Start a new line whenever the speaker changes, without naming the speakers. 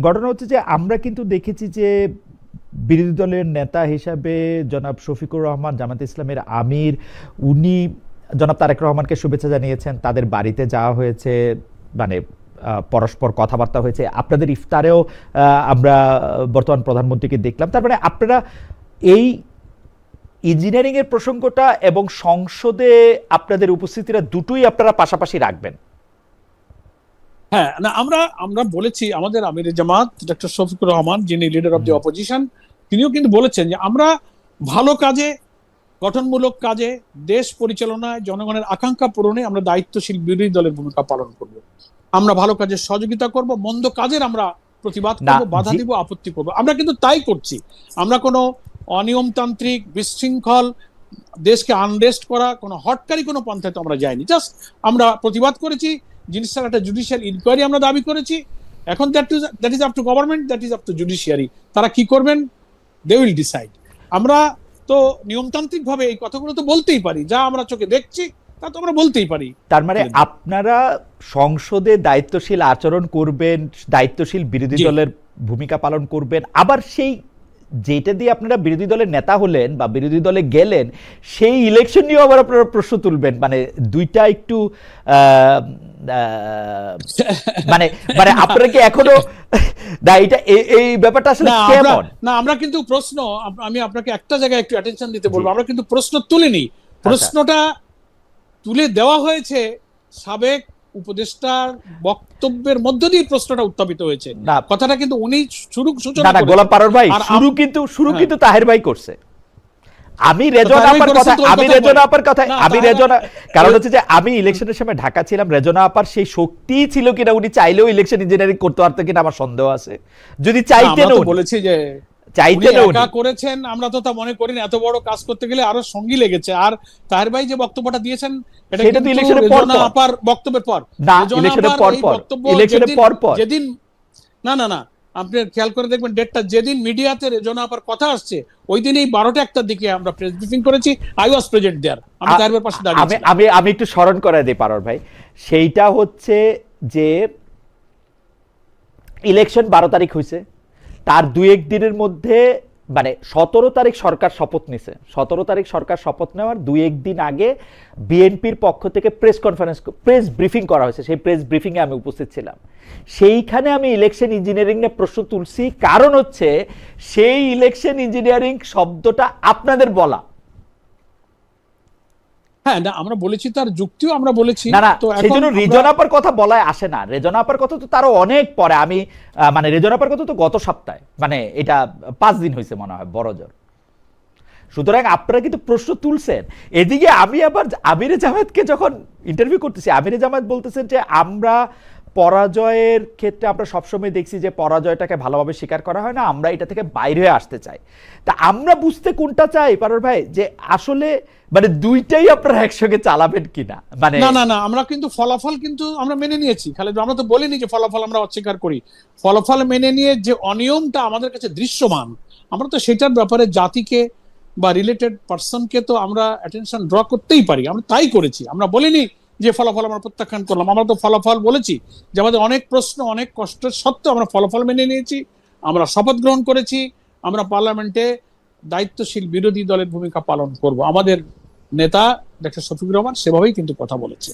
ঘটনা হচ্ছে যে আমরা কিন্তু দেখেছি যে বিরোধী দলের নেতা হিসাবে জনাব শফিকুর রহমান, জামায়াতে ইসলামের আমির, উনি জনাব তারেক রহমানকে শুভেচ্ছা জানিয়েছেন, তাদের বাড়িতে যাওয়া হয়েছে, মানে পরস্পর কথাবার্তা হয়েছে। আপনাদের ইফতারেও আমরা বর্তমান প্রধানমন্ত্রীকে দেখলাম। তার মানে আপনারা এই ইঞ্জিনিয়ারিং এর প্রসঙ্গটা এবং সংসদে আপনাদের উপস্থিতিটা দুটোই আপনারা পাশাপাশি রাখবেন।
হ্যাঁ, না আমরা আমরা বলেছি, আমাদের আমির জামাত ডক্টর শফিকুর রহমান, যিনি লিডার অফ দি অপোজিশন, তিনিও কিন্তু বলেছেন যে আমরা ভালো কাজে, গঠনমূলক কাজে, দেশ পরিচালনায়, জনগণের আকাঙ্ক্ষা পূরণে আমরা দায়িত্বশীল বিরোধী দলের ভূমিকা পালন করব। আমরা ভালো কাজের সহযোগিতা করব, মন্দ কাজের আমরা প্রতিবাদ করব, বাধা দিব, আপত্তি করব। আমরা কিন্তু তাই করছি। আমরা কোনো অনিয়মতান্ত্রিক, বিশৃঙ্খল, দেশকে আনরেস্ট করা কোনো হটকারী কোনো পন্থায় তো আমরা যাইনি। জাস্ট আমরা প্রতিবাদ করেছি, জিনিসটার একটা জুডিশিয়াল ইনকোয়ারি আমরা দাবি করেছি। এখন that is up to government, that is up to judiciary. তারা কি করবেন, দে উইল ডিসাইড। আমরা তো নিয়মতান্ত্রিক ভাবে এই কথাগুলো তো বলতেই পারি, যা আমরা চোখে দেখছি তা তো আমরা বলতেই পারি।
তার মানে আপনারা সংসদে দায়িত্বশীল আচরণ করবেন, দায়িত্বশীল বিরোধী দলের ভূমিকা পালন করবেন, আবার সেই যেটা দিয়ে আপনারা বিরোধী দলের নেতা হলেন বা বিরোধী দলে গেলেন সেই ইলেকশন নিয়েও আবার আপনারা প্রশ্ন তুলবেন। মানে দুইটা একটু মানে মানে আপনারা কি এখনো না, এটা এই ব্যাপারটা আসলে কেমন?
না, আমরা কিন্তু প্রশ্ন, আমি আপনাকে একটা জায়গায় একটু অ্যাটেনশন দিতে বলবো, আমরা কিন্তু প্রশ্ন তুলিনি। প্রশ্নটা তুলে দেওয়া হয়েছে সাবেক উপদেষ্টার বক্তব্যের মধ্য দিয়ে প্রশ্নটা উত্থাপিত হয়েছে। কথাটা কিন্তু উনি সূচনা
না, গোলাম পারর ভাই, শুরু কিন্তু তাহের ভাই করছে। আমি রেজনা কারণ হচ্ছে যে আমি ইলেকশনের সময় ঢাকা ছিলাম, রেজনা আপার সেই শক্তি ছিল কিনা, উনি চাইলেও ইলেকশন ইঞ্জিনিয়ারিং করতে পারতো কিনা আমার সন্দেহ আছে। যদি চাইতেন,
বলেছি যে করেছেন, আমরা তো তা মনে করি না। এত বড় কাজ করতে গেলে আরো সঙ্গী লেগেছে। আর তাহের ভাই যে বক্তব্যটা দিয়েছেন এটা কিন্তু ইলেকশনের পর আপার বক্তব্যের পর না, ইলেকশনের পর যেদিন না না না আপনি খেয়াল করে দেখবেন ডেটটা, যেদিন মিডিয়াতে রেজনা আপার কথা আসছে ওই দিনই 12টা 1টার দিকে আমরা প্রেস ব্রিফিং করেছি। আই ওয়াজ প্রেজেন্ট দেয়ার, আমি তাহের ভাইয়ের পাশে দাঁড়িয়ে ছিলাম।
আমি একটু স্মরণ করে দিই পারর ভাই, সেইটা হচ্ছে যে ইলেকশন 12 তারিখ হয়েছে, তার 2-1 দিনের মধ্যে মানে 17 তারিখ সরকার শপথ নিছে। 17 তারিখ সরকার শপথ নেওয়ার 2-1 দিন আগে বিএনপির পক্ষ থেকে প্রেস ব্রিফিং করা হয়েছে। সেই প্রেস ব্রিফিংয়ে আমি উপস্থিত ছিলাম। সেইখানে আমি ইলেকশন ইঞ্জিনিয়ারিং নিয়ে প্রশ্ন তুলছি, কারণ হচ্ছে সেই ইলেকশন ইঞ্জিনিয়ারিং শব্দটা আপনাদের বলা।
হ্যাঁ, না আমরা বলেছি, তার যুক্তিও আমরা বলেছি।
না, তো সেজন্য রেজনা আপার কথা বলায় আসে না। রেজনা আপার কথা তো তারও অনেক পরে। আমি মানে রেজনা আপার কথা তো গত সপ্তাহে, মানে এটা 5 দিন হয়েছে মনে হয় বড় জোর। সুতরাং আপনারা কিন্তু প্রশ্ন তুলছেন। এদিকে আমি আবার আমিরে জামায়াতকে যখন ইন্টারভিউ করতেছি, আমিরে জামায়াত বলতেছেন যে আমরা পরাজয়ের ক্ষেত্রে আমরা সবসময় দেখছি যে পরাজয়টাকে ভালোভাবে স্বীকার করা হয় না, আমরা এটা থেকে বাইরে হয়ে আসতে চাই। তা আমরা বুঝতে কোনটা চাই পারর ভাই, যে আসলে মানে দুইটাই আপনারা একসঙ্গে চালাবেন কিনা। মানে
না না না আমরা কিন্তু ফলাফল কিন্তু আমরা মেনে নিয়েছি খালেদ, আমরা তো বলিনি যে ফলাফল আমরা অস্বীকার করি। ফলাফল মেনে নিয়ে যে অনিয়মটা আমাদের কাছে দৃশ্যমান, আমরা তো সেটার ব্যাপারে জাতিকে বা রিলেটেড পার্সনকে তো আমরা অ্যাটেনশন ড্র করতেই পারি। আমরা তাই করেছি, আমরা বলিনি যে ফলাফল আমরা প্রত্যাখ্যান করলাম। আমরা তো ফলাফল বলেছি যে আমাদের অনেক প্রশ্ন, অনেক কষ্টের সত্ত্বেও আমরা ফলাফল মেনে নিয়েছি, আমরা শপথ গ্রহণ করেছি, আমরা পার্লামেন্টে দায়িত্বশীল বিরোধী দলের ভূমিকা পালন করব। আমাদের নেতা ডক্টর শফিকুর রহমান সেভাবেই কিন্তু কথা বলেছে।